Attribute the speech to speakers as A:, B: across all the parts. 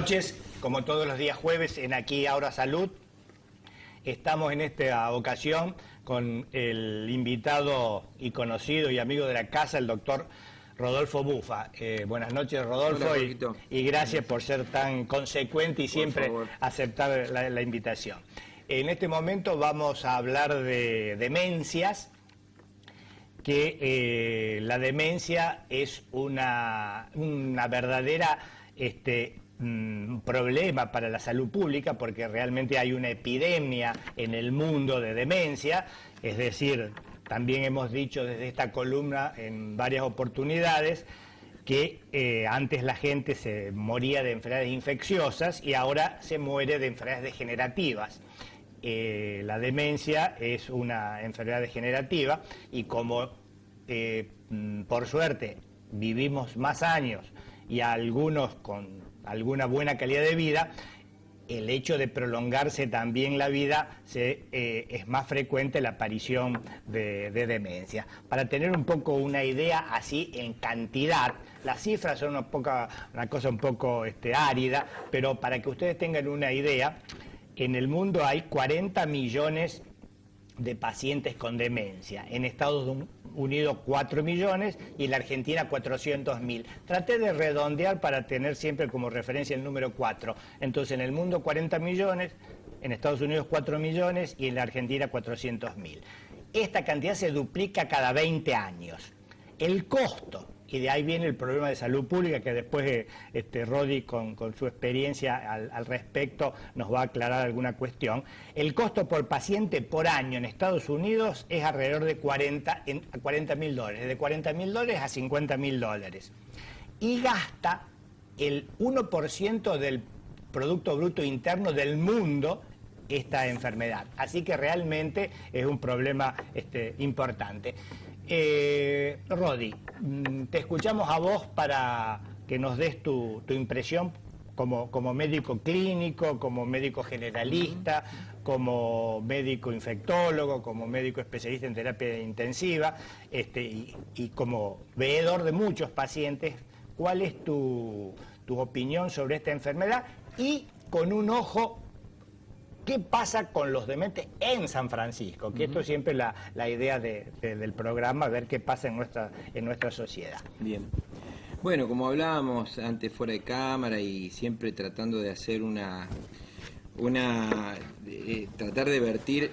A: noches, como todos los días jueves en Aquí Ahora Salud. Estamos en esta ocasión con el invitado y conocido y amigo de la casa, el doctor Rodolfo Bufa. Buenas noches, Rodolfo.
B: Hola,
A: y gracias por ser tan consecuente y siempre aceptar la invitación. En este momento vamos a hablar de demencias, que la demencia es una verdadera problema para la salud pública, porque realmente hay una epidemia en el mundo de demencia. Es decir, también hemos dicho desde esta columna en varias oportunidades que antes la gente se moría de enfermedades infecciosas y ahora se muere de enfermedades degenerativas. La demencia es una enfermedad degenerativa y como por suerte vivimos más años y algunos con alguna buena calidad de vida, el hecho de prolongarse también la vida es más frecuente la aparición de demencia. Para tener un poco una idea así en cantidad, las cifras son una cosa un poco árida, pero para que ustedes tengan una idea, en el mundo hay 40 millones de pacientes con demencia. En Estados Unidos 4 millones y en la Argentina 400.000. Traté de redondear para tener siempre como referencia el número 4. Entonces en el mundo 40 millones, en Estados Unidos 4 millones y en la Argentina 400.000. Esta cantidad se duplica cada 20 años. El costo, y de ahí viene el problema de salud pública que después Rodi con su experiencia al respecto nos va a aclarar alguna cuestión. El costo por paciente por año en Estados Unidos es alrededor de $40.000, de $40.000 a $50.000. Y gasta el 1% del Producto Bruto Interno del mundo esta enfermedad. Así que realmente es un problema importante. Rodi, te escuchamos a vos para que nos des tu impresión como médico clínico, como médico generalista, como médico infectólogo, como médico especialista en terapia intensiva y como veedor de muchos pacientes. ¿Cuál es tu opinión sobre esta enfermedad? Y con un ojo, ¿qué pasa con los dementes en San Francisco? Que esto es siempre la idea del programa, ver qué pasa en nuestra sociedad.
B: Bien. Bueno, como hablábamos antes fuera de cámara y siempre tratando de hacer tratar de vertir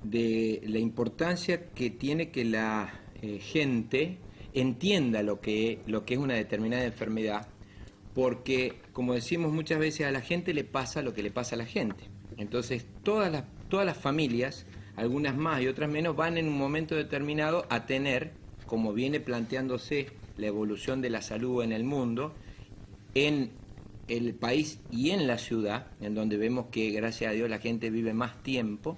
B: de la importancia que tiene que la gente entienda lo que es una determinada enfermedad, porque, como decimos muchas veces, a la gente le pasa lo que le pasa a la gente. Entonces, todas las familias, algunas más y otras menos, van en un momento determinado a tener, como viene planteándose la evolución de la salud en el mundo, en el país y en la ciudad, en donde vemos que, gracias a Dios, la gente vive más tiempo,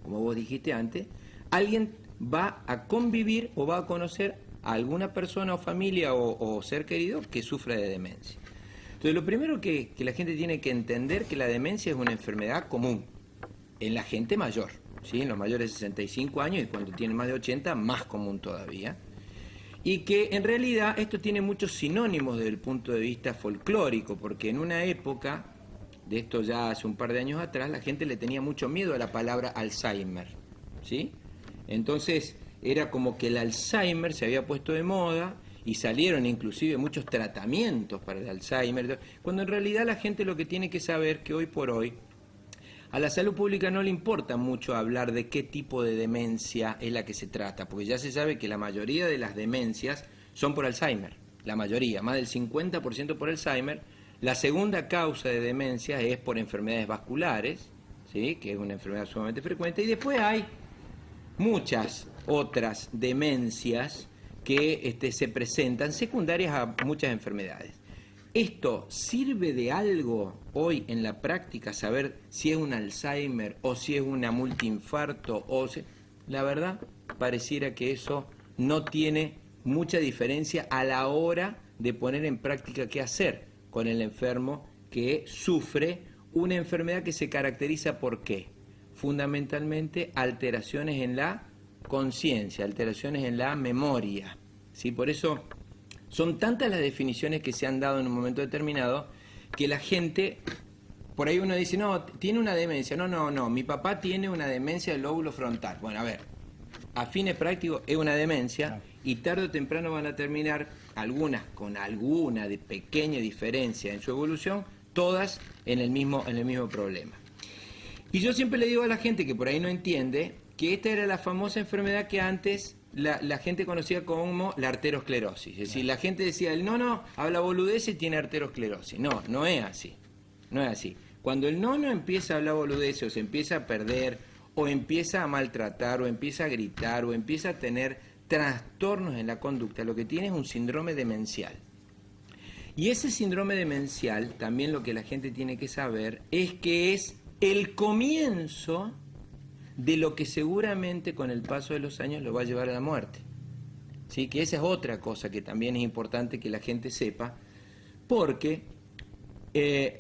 B: como vos dijiste antes, alguien va a convivir o va a conocer a alguna persona o familia o ser querido que sufre de demencia. Entonces, lo primero que la gente tiene que entender que la demencia es una enfermedad común en la gente mayor, ¿sí? En los mayores de 65 años y cuando tienen más de 80, más común todavía. Y que en realidad esto tiene muchos sinónimos desde el punto de vista folclórico, porque en una época, de esto ya hace un par de años atrás, la gente le tenía mucho miedo a la palabra Alzheimer, ¿sí? Entonces, era como que el Alzheimer se había puesto de moda y salieron inclusive muchos tratamientos para el Alzheimer, cuando en realidad la gente lo que tiene que saber que hoy por hoy a la salud pública no le importa mucho hablar de qué tipo de demencia es la que se trata, porque ya se sabe que la mayoría de las demencias son por Alzheimer, la mayoría, más del 50% por Alzheimer. La segunda causa de demencia es por enfermedades vasculares, ¿sí? Que es una enfermedad sumamente frecuente, y después hay muchas otras demencias que se presentan secundarias a muchas enfermedades. ¿Esto sirve de algo hoy en la práctica saber si es un Alzheimer o si es una multiinfarto? La verdad, pareciera que eso no tiene mucha diferencia a la hora de poner en práctica qué hacer con el enfermo que sufre una enfermedad que se caracteriza por ¿qué? Fundamentalmente alteraciones en la conciencia, alteraciones en la memoria, ¿sí? Por eso son tantas las definiciones que se han dado en un momento determinado que la gente, por ahí uno dice, no, tiene una demencia. No, mi papá tiene una demencia del lóbulo frontal. Bueno, a ver, a fines prácticos es una demencia y tarde o temprano van a terminar algunas con alguna de pequeña diferencia en su evolución, todas en el mismo problema. Y yo siempre le digo a la gente que por ahí no entiende que esta era la famosa enfermedad que antes la gente conocía como la arteriosclerosis. Es decir, la gente decía, no, habla boludez y tiene arteriosclerosis. No es así. No es así. Cuando el nono empieza a hablar boludez o se empieza a perder, o empieza a maltratar, o empieza a gritar, o empieza a tener trastornos en la conducta, lo que tiene es un síndrome demencial. Y ese síndrome demencial, también lo que la gente tiene que saber, es que es el comienzo de lo que seguramente con el paso de los años lo va a llevar a la muerte. ¿Sí? Que esa es otra cosa que también es importante que la gente sepa, porque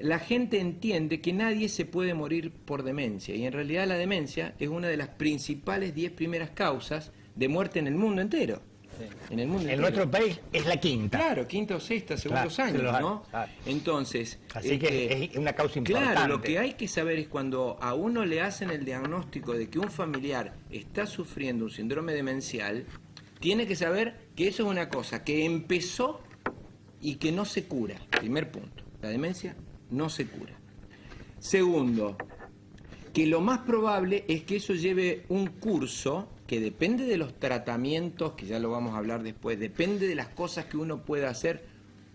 B: la gente entiende que nadie se puede morir por demencia, y en realidad la demencia es una de las principales 10 primeras causas de muerte en el mundo entero.
A: Sí.
B: En el mundo
A: en
B: entero.
A: Nuestro país es la quinta.
B: Claro, quinta o sexta según los años, ¿no?
A: Claro.
B: Entonces,
A: así que es una causa importante.
B: Claro, lo que hay que saber es cuando a uno le hacen el diagnóstico de que un familiar está sufriendo un síndrome demencial, tiene que saber que eso es una cosa que empezó y que no se cura. Primer punto, la demencia no se cura. Segundo, que lo más probable es que eso lleve un curso que depende de los tratamientos, que ya lo vamos a hablar después, depende de las cosas que uno pueda hacer,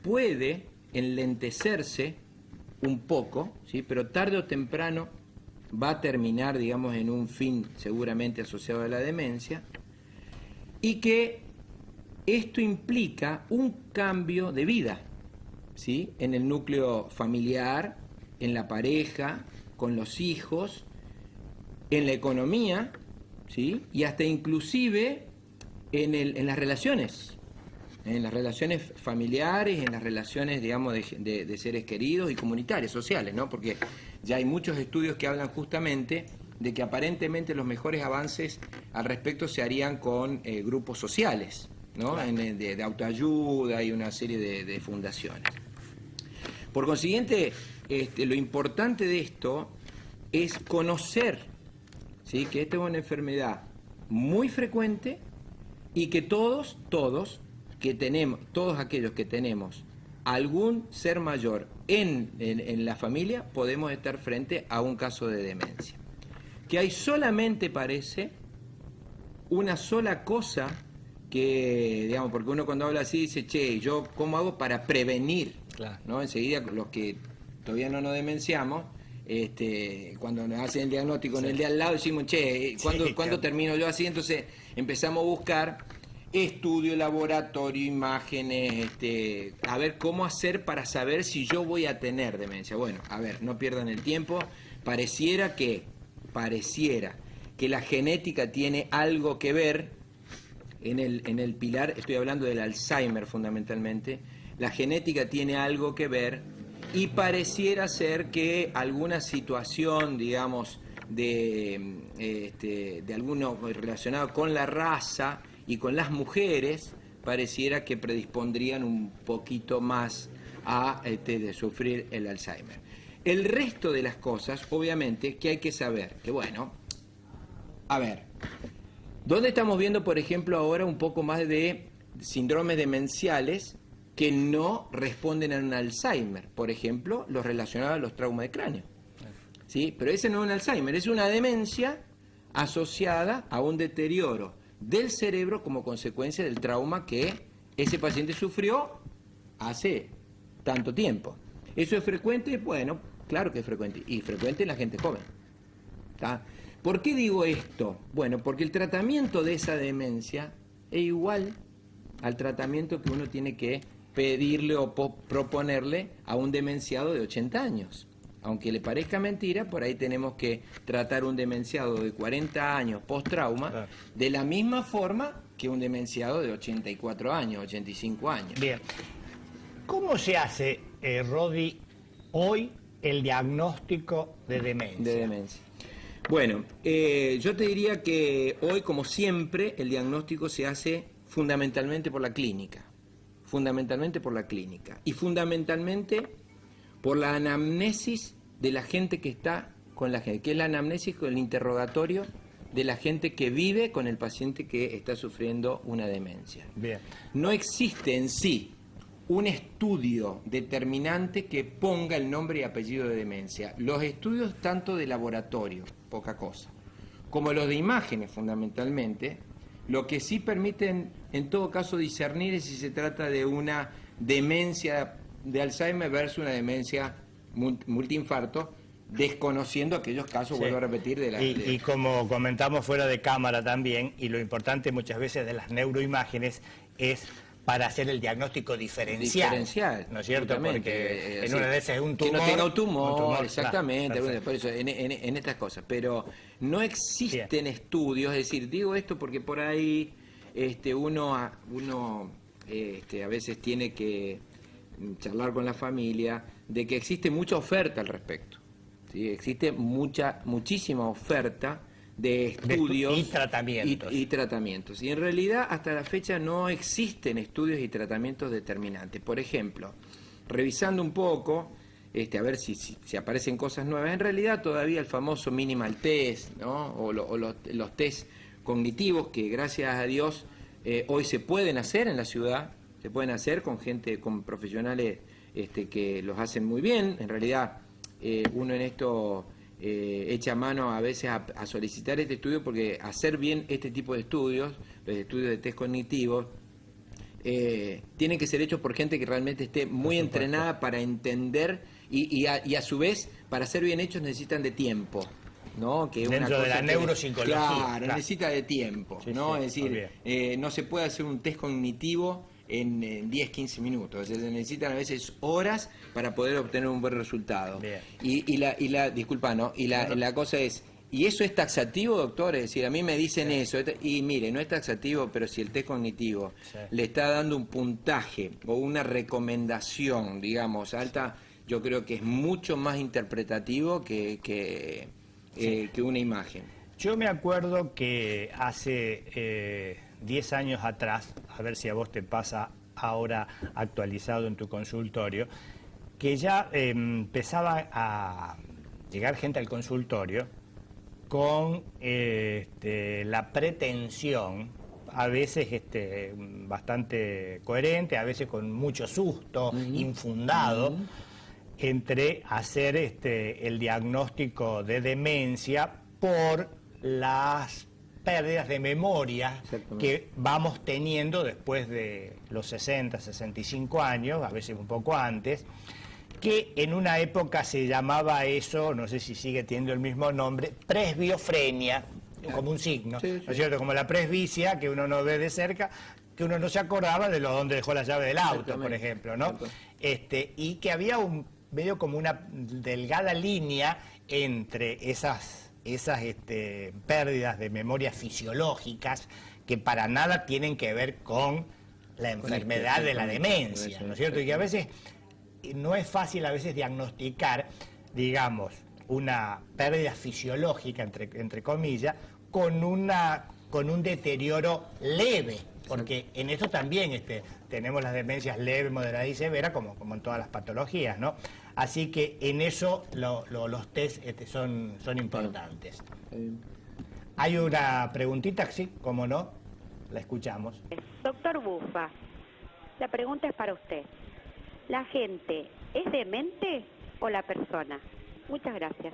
B: puede enlentecerse un poco, ¿sí? Pero tarde o temprano va a terminar, digamos, en un fin seguramente asociado a la demencia, y que esto implica un cambio de vida, ¿sí? En el núcleo familiar, en la pareja, con los hijos, en la economía, ¿sí? Y hasta inclusive en las relaciones familiares, en las relaciones, digamos, de seres queridos y comunitarias, sociales, ¿no? Porque ya hay muchos estudios que hablan justamente de que aparentemente los mejores avances al respecto se harían con grupos sociales, ¿no? Claro. De autoayuda y una serie de fundaciones. Por consiguiente, lo importante de esto es conocer, ¿sí? Que esta es una enfermedad muy frecuente y que todos aquellos que tenemos algún ser mayor en la familia podemos estar frente a un caso de demencia. Que hay solamente, parece, una sola cosa que, digamos, porque uno cuando habla así dice, che, ¿yo cómo hago para prevenir? Claro. ¿No? Enseguida los que todavía no nos demenciamos, cuando nos hacen el diagnóstico en el de al lado decimos, che, ¿cuándo termino yo así? Entonces empezamos a buscar estudio, laboratorio, imágenes, a ver cómo hacer para saber si yo voy a tener demencia. Bueno, a ver, no pierdan el tiempo. Pareciera que la genética tiene algo que ver en el pilar, estoy hablando del Alzheimer fundamentalmente, la genética tiene algo que ver y pareciera ser que alguna situación, digamos, de alguno relacionado con la raza y con las mujeres, pareciera que predispondrían un poquito más a de sufrir el Alzheimer. El resto de las cosas, obviamente, que hay que saber, que bueno, a ver, ¿dónde estamos viendo, por ejemplo, ahora un poco más de síndromes demenciales que no responden a un Alzheimer? Por ejemplo, los relacionados a los traumas de cráneo. ¿Sí? Pero ese no es un Alzheimer, es una demencia asociada a un deterioro del cerebro como consecuencia del trauma que ese paciente sufrió hace tanto tiempo. ¿Eso es frecuente? Bueno, claro que es frecuente, y frecuente en la gente joven. ¿Está? ¿Por qué digo esto? Bueno, porque el tratamiento de esa demencia es igual al tratamiento que uno tiene que pedirle o proponerle a un demenciado de 80 años. Aunque le parezca mentira, por ahí tenemos que tratar un demenciado de 40 años post-trauma de la misma forma que un demenciado de 84 años, 85 años.
A: Bien. ¿Cómo se hace, Rodi, hoy el diagnóstico de demencia?
B: Bueno, yo te diría que hoy, como siempre, el diagnóstico se hace fundamentalmente por la clínica. Y fundamentalmente por la anamnesis de la gente que está con la gente, que es la anamnesis con el interrogatorio de la gente que vive con el paciente que está sufriendo una demencia.
A: Bien.
B: No existe en sí un estudio determinante que ponga el nombre y apellido de demencia. Los estudios tanto de laboratorio, poca cosa, como los de imágenes fundamentalmente, lo que sí permiten en todo caso discernir es si se trata de una demencia de Alzheimer versus una demencia multiinfarto, desconociendo aquellos casos,
A: Sí.
B: vuelvo a repetir, de la...
A: Y como comentamos fuera de cámara también, y lo importante muchas veces de las neuroimágenes es para hacer el diagnóstico diferencial. ¿No es cierto?
B: Absolutamente.
A: Porque en
B: Sí.
A: una de esas es un tumor.
B: Que no tenga un
A: un
B: tumor, exactamente.
A: Claro,
B: Por eso, en estas cosas. Pero no existen estudios, es decir, digo esto porque por ahí uno a veces tiene que charlar con la familia de que existe mucha oferta al respecto. ¿Sí? Existe muchísima oferta de estudios
A: y tratamientos.
B: y tratamientos. Y en realidad hasta la fecha no existen estudios y tratamientos determinantes. Por ejemplo, revisando un poco, a ver si aparecen cosas nuevas, en realidad todavía el famoso minimal test, ¿no? o los test cognitivos que gracias a Dios hoy se pueden hacer en la ciudad, se pueden hacer con gente, con profesionales que los hacen muy bien. En realidad uno en esto echa mano a veces a solicitar este estudio, porque hacer bien este tipo de estudios, los estudios de test cognitivos, tienen que ser hechos por gente que realmente esté muy entrenada para entender y a su vez, para ser bien hechos necesitan de tiempo, ¿no? Que
A: dentro de la neuropsicología.
B: Claro, necesita de tiempo,
A: Sí,
B: ¿no?
A: sí,
B: Es decir, no se puede hacer un test cognitivo en 10, 15 minutos. Se necesitan a veces horas para poder obtener un buen resultado.
A: Bien.
B: Y la cosa es, ¿y eso es taxativo, doctor? Es decir, a mí me dicen eso, y mire, no es taxativo, pero si el test cognitivo le está dando un puntaje o una recomendación, digamos, alta, yo creo que es mucho más interpretativo que una imagen.
A: Yo me acuerdo que hace 10 años atrás, a ver si a vos te pasa ahora actualizado en tu consultorio, que ya empezaba a llegar gente al consultorio con la pretensión, a veces bastante coherente, a veces con mucho susto, infundado, entre hacer el diagnóstico de demencia por las pérdidas de memoria que vamos teniendo después de los 60, 65 años, a veces un poco antes, que en una época se llamaba eso, no sé si sigue teniendo el mismo nombre, presbiofrenia, como un signo, ¿no es cierto? Como la presbicia, que uno no ve de cerca, que uno no se acordaba de dónde dejó la llave del auto, por ejemplo, ¿no? Y que había medio como una delgada línea entre esas pérdidas de memoria fisiológicas que para nada tienen que ver con la enfermedad de la demencia, ¿no es cierto? Y que a veces no es fácil a veces diagnosticar, digamos, una pérdida fisiológica, entre comillas, con un deterioro leve, porque en esto también tenemos las demencias leves, moderadas y severas, como en todas las patologías, ¿no? Así que en eso los test son importantes. Hay una preguntita, sí, cómo no, la escuchamos.
C: Doctor Bufa, la pregunta es para usted. ¿La gente es demente o la persona? Muchas gracias.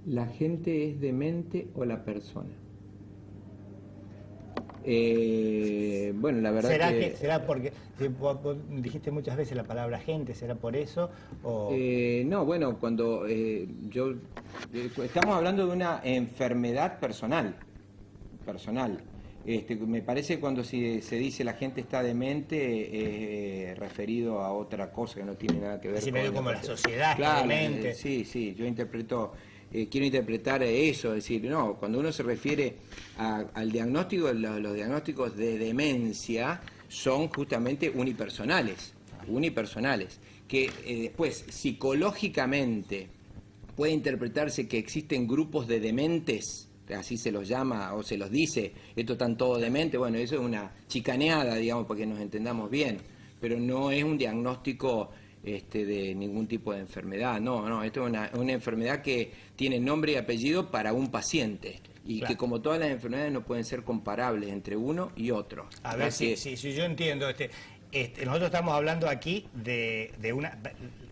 B: ¿La gente es demente o la persona? Bueno, la verdad
A: ¿Será porque vos dijiste muchas veces la palabra gente? ¿Será por eso? O...
B: no, bueno, cuando estamos hablando de una enfermedad personal. Me parece que cuando se dice la gente está demente, referido a otra cosa que no tiene nada que ver
A: así
B: con...
A: medio como la sociedad,
B: claro,
A: demente.
B: Sí, yo quiero interpretar eso, es decir, no, cuando uno se refiere al diagnóstico, los diagnósticos de demencia son justamente unipersonales, que después psicológicamente puede interpretarse que existen grupos de dementes, así se los llama o se los dice, estos están todos dementes, bueno, eso es una chicaneada, digamos, para que nos entendamos bien, pero no es un diagnóstico de ningún tipo de enfermedad. No, esto es una enfermedad que tiene nombre y apellido para un paciente. Y
A: claro,
B: que como todas las enfermedades no pueden ser comparables entre uno y otro.
A: a ver si yo entiendo. Nosotros estamos hablando aquí de una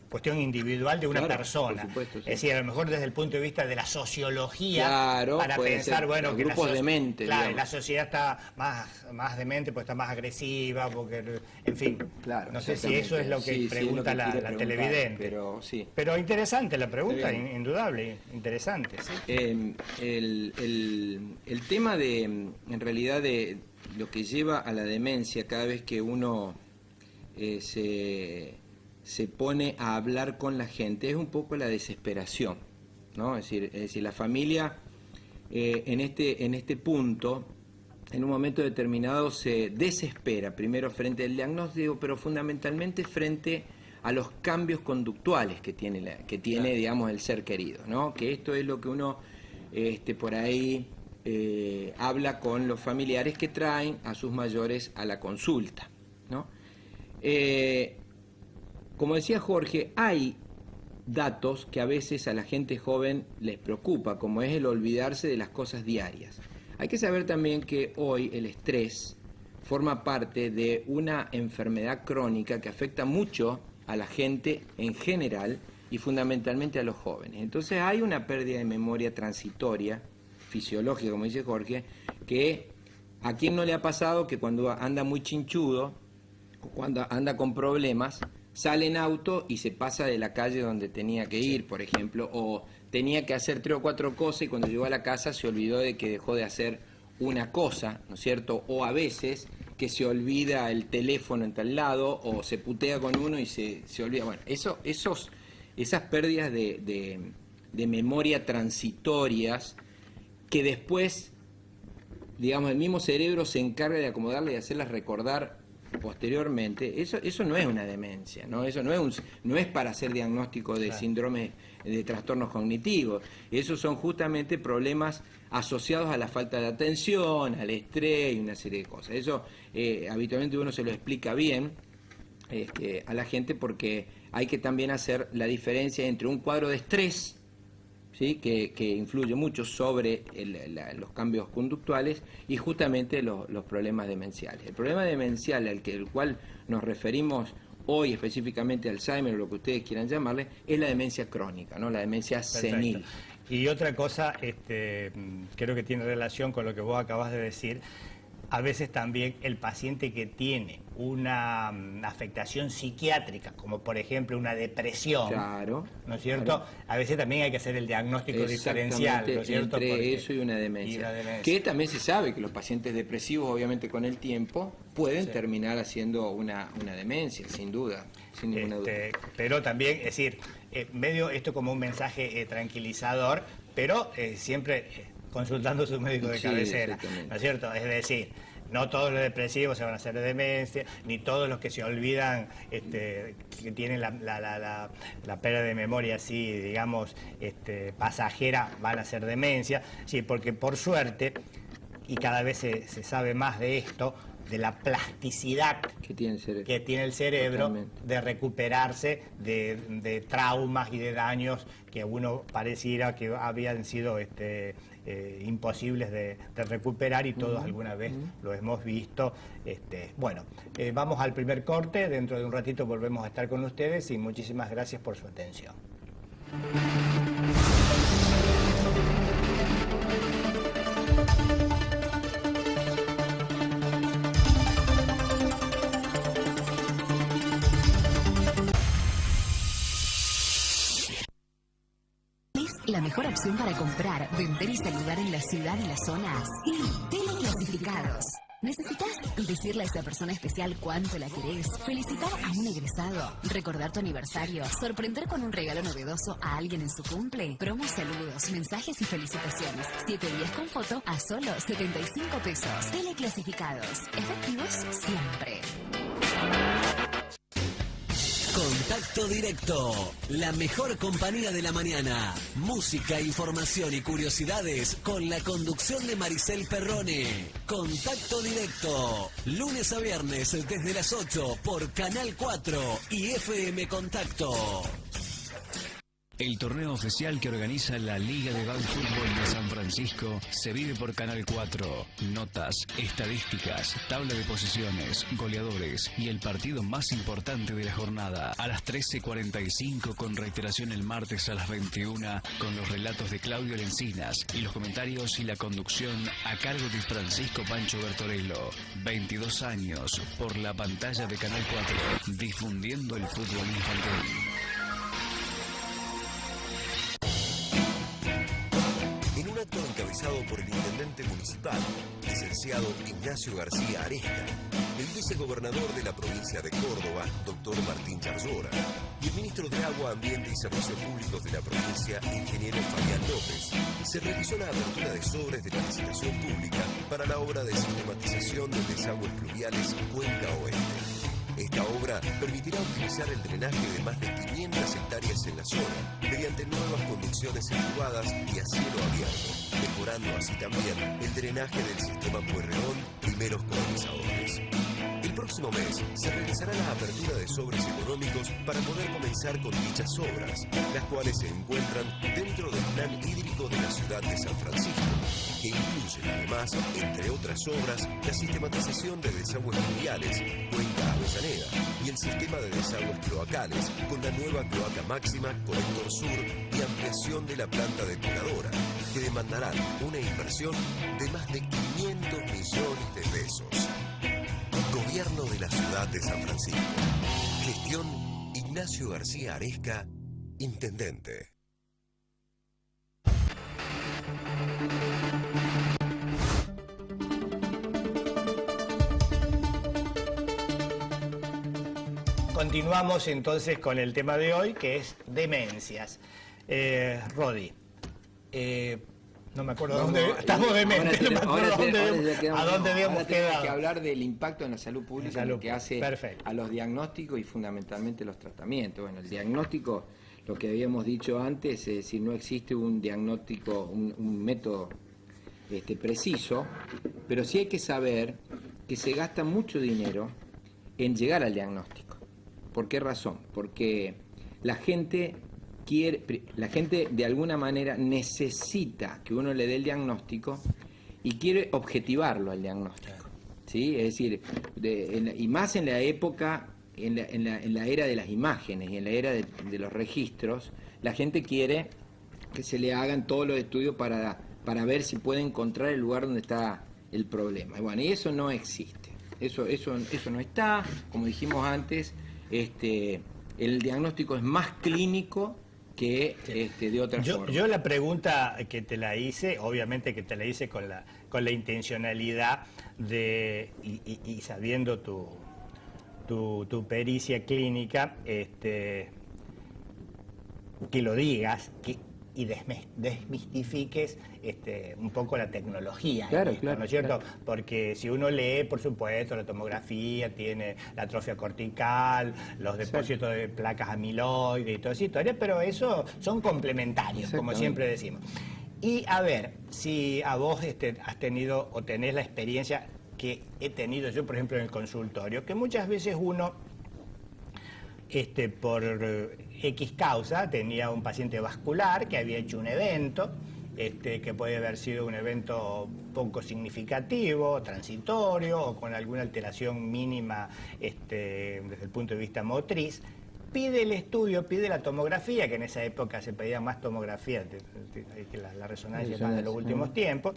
A: cuestión individual de una
B: Claro,
A: persona.
B: por supuesto, sí.
A: Es decir, a lo mejor desde el punto de vista de la sociología,
B: Claro,
A: para
B: puede
A: pensar,
B: ser,
A: bueno,
B: los
A: que
B: grupos de mente,
A: claro,
B: digamos.
A: la sociedad está más demente, pues está más agresiva, porque, en fin,
B: Claro,
A: no sé si eso es lo que
B: sí,
A: pregunta
B: es lo que quiere
A: la
B: preguntar,
A: televidente.
B: Pero sí.
A: Pero interesante la pregunta,
B: Está bien.
A: indudable, interesante, sí.
B: El tema en realidad de lo que lleva a la demencia cada vez que uno se pone a hablar con la gente es un poco la desesperación, ¿no? Es decir, la familia en este punto, en un momento determinado, se desespera, primero frente al diagnóstico, pero fundamentalmente frente a los cambios conductuales que tiene,
A: Claro,
B: digamos, el ser querido, ¿no? Que esto es lo que uno por ahí habla con los familiares que traen a sus mayores a la consulta, ¿no? Como decía Jorge, hay datos que a veces a la gente joven les preocupa, como es el olvidarse de las cosas diarias. Hay que saber también que hoy el estrés forma parte de una enfermedad crónica que afecta mucho a la gente en general y fundamentalmente a los jóvenes. Entonces hay una pérdida de memoria transitoria, fisiológica, como dice Jorge, que a quien no le ha pasado que cuando anda muy chinchudo o cuando anda con problemas, sale en auto y se pasa de la calle donde tenía que ir, por ejemplo, o tenía que hacer 3 o 4 cosas y cuando llegó a la casa se olvidó de que dejó de hacer una cosa, ¿no es cierto? O a veces que se olvida el teléfono en tal lado o se putea con uno y se olvida. Bueno, esas pérdidas de memoria transitorias que después, digamos, el mismo cerebro se encarga de acomodarle y hacerlas recordar posteriormente, eso no es una demencia, ¿no? Eso no es para hacer diagnóstico de síndrome de trastornos cognitivos. Esos son justamente problemas asociados a la falta de atención, al estrés y una serie de cosas. Eso habitualmente uno se lo explica bien a la gente porque hay que también hacer la diferencia entre un cuadro de estrés, ¿sí? que influye mucho sobre los cambios conductuales y justamente los problemas demenciales. El problema demencial al cual nos referimos hoy, específicamente Alzheimer o lo que ustedes quieran llamarle, es la demencia crónica, ¿no? La demencia senil.
A: Y otra cosa, creo que tiene relación con lo que vos acabas de decir. A veces también el paciente que tiene una afectación psiquiátrica, como por ejemplo una depresión,
B: claro,
A: ¿no es cierto? Claro. A veces también hay que hacer el diagnóstico diferencial, ¿no es cierto?
B: Entre eso y una demencia. Que también se sabe que los pacientes depresivos, obviamente con el tiempo, pueden terminar haciendo una demencia, sin duda, sin ninguna duda.
A: Pero también, es decir, medio esto como un mensaje tranquilizador, pero siempre consultando a su médico de cabecera, ¿no es cierto? Es decir, no todos los depresivos se van a hacer de demencia, ni todos los que se olvidan, que tienen la pérdida de memoria así, digamos, pasajera, van a ser demencia, sí, porque por suerte, y cada vez se sabe más de esto, de la plasticidad que tiene el cerebro totalmente, de recuperarse de traumas y de daños que a uno pareciera que habían sido imposibles de recuperar y todos alguna vez lo hemos visto. Bueno, vamos al primer corte, dentro de un ratito volvemos a estar con ustedes y muchísimas gracias por su atención.
D: La mejor opción para comprar, vender y saludar en la ciudad y la zona. Sí, Teleclasificados. ¿Necesitas decirle a esa persona especial cuánto la querés? ¿Felicitar a un egresado? ¿Recordar tu aniversario? ¿Sorprender con un regalo novedoso a alguien en su cumple? Promos, saludos, mensajes y felicitaciones. 7 días con foto a solo 75 pesos. Teleclasificados. Efectivos siempre.
E: Con Contacto Directo, la mejor compañía de la mañana. Música, información y curiosidades con la conducción de Maricel Perrone. Contacto Directo, lunes a viernes desde las 8 por Canal 4 y FM Contacto.
F: El torneo oficial que organiza la Liga de Fútbol de San Francisco se vive por Canal 4. Notas, estadísticas, tabla de posiciones, goleadores y el partido más importante de la jornada. A las 13:45 con reiteración el martes a las 21 con los relatos de Claudio Lencinas y los comentarios y la conducción a cargo de Francisco Pancho Bertorello. 22 años por la pantalla de Canal 4, difundiendo el fútbol infantil.
G: Encabezado por el intendente municipal, licenciado Ignacio García Aresca, el vicegobernador de la provincia de Córdoba, doctor Martín Charzora, y el ministro de Agua, Ambiente y Servicios Públicos de la provincia, ingeniero Fabián López, se realizó la apertura de sobres de la licitación pública para la obra de sistematización de desagües pluviales Cuenca Oeste. Esta obra permitirá utilizar el drenaje de más de 500 hectáreas en la zona mediante nuevas conducciones entubadas y a cielo abierto, mejorando así también el drenaje del sistema Pueyrredón, primeros colonizadores. El próximo mes se realizará la apertura de sobres económicos para poder comenzar con dichas obras, las cuales se encuentran dentro del plan hídrico de la ciudad de San Francisco, que incluyen además, entre otras obras, la sistematización de desagües fluviales, Cuenca Avellaneda, y el sistema de desagües cloacales, con la nueva cloaca máxima, colector sur y ampliación de la planta depuradora, que demandarán una inversión de más de 500 millones de pesos. Gobierno de la ciudad de San Francisco. Gestión Ignacio García Aresca, Intendente.
A: Continuamos entonces con el tema de hoy, que es demencias. Rodi, no me acuerdo dónde estamos dementes, no me acuerdo a dónde habíamos quedado.
B: Que hablar del impacto en la salud pública, lo que hace a los diagnósticos y fundamentalmente los tratamientos. Bueno, el diagnóstico, lo que habíamos dicho antes, es decir, no existe un diagnóstico, un método preciso, pero sí hay que saber que se gasta mucho dinero en llegar al diagnóstico. ¿Por qué razón? Porque la gente de alguna manera necesita que uno le dé el diagnóstico y quiere objetivarlo al diagnóstico, ¿sí? Es decir, y más en la época, en la era de las imágenes y en la era de los registros, la gente quiere que se le hagan todos los estudios para ver si puede encontrar el lugar donde está el problema. Y bueno, y eso no existe, eso no está, como dijimos antes. El diagnóstico es más clínico que de otra forma. Yo
A: la pregunta que te la hice, obviamente que te la hice con la intencionalidad de, y sabiendo tu pericia clínica, que lo digas, y desmistifiques un poco la tecnología,
B: claro,
A: ¿no es cierto? Claro. Porque si uno lee, por supuesto, la tomografía tiene la atrofia cortical, los depósitos de placas amiloides y toda esa historia, pero eso son complementarios, como siempre decimos. Y a ver, si a vos has tenido o tenés la experiencia que he tenido yo, por ejemplo, en el consultorio, que muchas veces uno, por X causa, tenía un paciente vascular que había hecho un evento, que puede haber sido un evento poco significativo, transitorio o con alguna alteración mínima desde el punto de vista motriz. Pide el estudio, pide la tomografía, que en esa época se pedía más tomografía que la resonancia más de los últimos tiempos,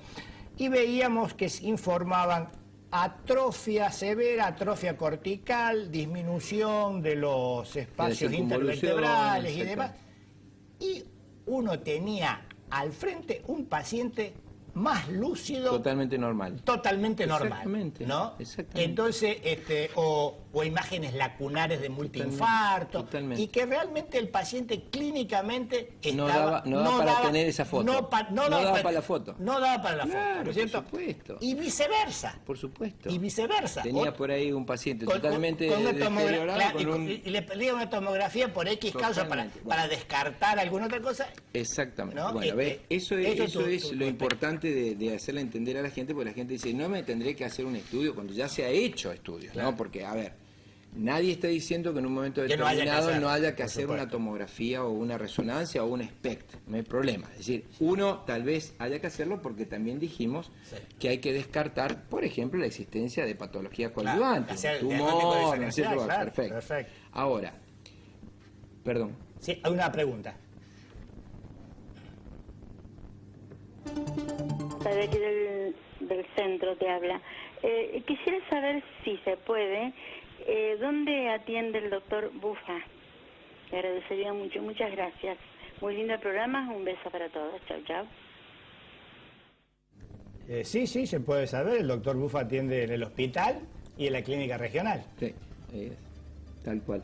A: y veíamos que informaban atrofia severa, atrofia cortical, disminución de los espacios intervertebrales y demás. Y uno tenía al frente un paciente más lúcido.
B: Totalmente normal.
A: Totalmente normal.
B: Exactamente.
A: ¿No?
B: Exactamente.
A: Entonces, o o imágenes lacunares de multiinfarto,
B: Totalmente.
A: y que realmente el paciente clínicamente
B: No
A: estaba,
B: daba para tener esa foto. No daba para la foto.
A: No daba para la
B: Claro,
A: foto, ¿no es cierto?
B: por supuesto.
A: Y viceversa.
B: Por supuesto.
A: Y viceversa.
B: Tenía por ahí un paciente
A: Con
B: totalmente
A: una
B: deteriorado.
A: claro,
B: con un...
A: y le pedía una tomografía por X causa
B: Totalmente.
A: para descartar alguna otra cosa.
B: Exactamente.
A: ¿No?
B: Bueno, ¿ves? Eso es
A: tu
B: lo importante de hacerle entender a la gente, porque la gente dice, no me tendré que hacer un estudio cuando ya se ha hecho estudios,
A: Claro.
B: ¿no? Porque, a ver, nadie está diciendo que en un momento
A: Que no haya que
B: determinado
A: hacer,
B: no haya que
A: por
B: hacer
A: supuesto.
B: una tomografía o una resonancia o un SPECT, no hay problema. Es decir, uno tal vez haya que hacerlo porque también dijimos
A: Sí.
B: que hay que descartar, por ejemplo, la existencia de patología
A: Claro,
B: coadyuvante,
A: hacer el
B: un
A: diagnóstico
B: tumor, ¿no es
A: diferencial,
B: cierto?
A: claro,
B: Perfecto.
A: perfecto.
B: Ahora, perdón.
A: Sí, hay una pregunta.
H: De aquí del centro te habla. Quisiera saber si se puede, ¿dónde atiende el doctor Bufa? Le agradecería mucho, muchas gracias. Muy lindo el programa, un beso para todos. Chau, chau.
A: Sí, se puede saber. El doctor Bufa atiende en el hospital y en la clínica regional.
B: Sí, tal cual.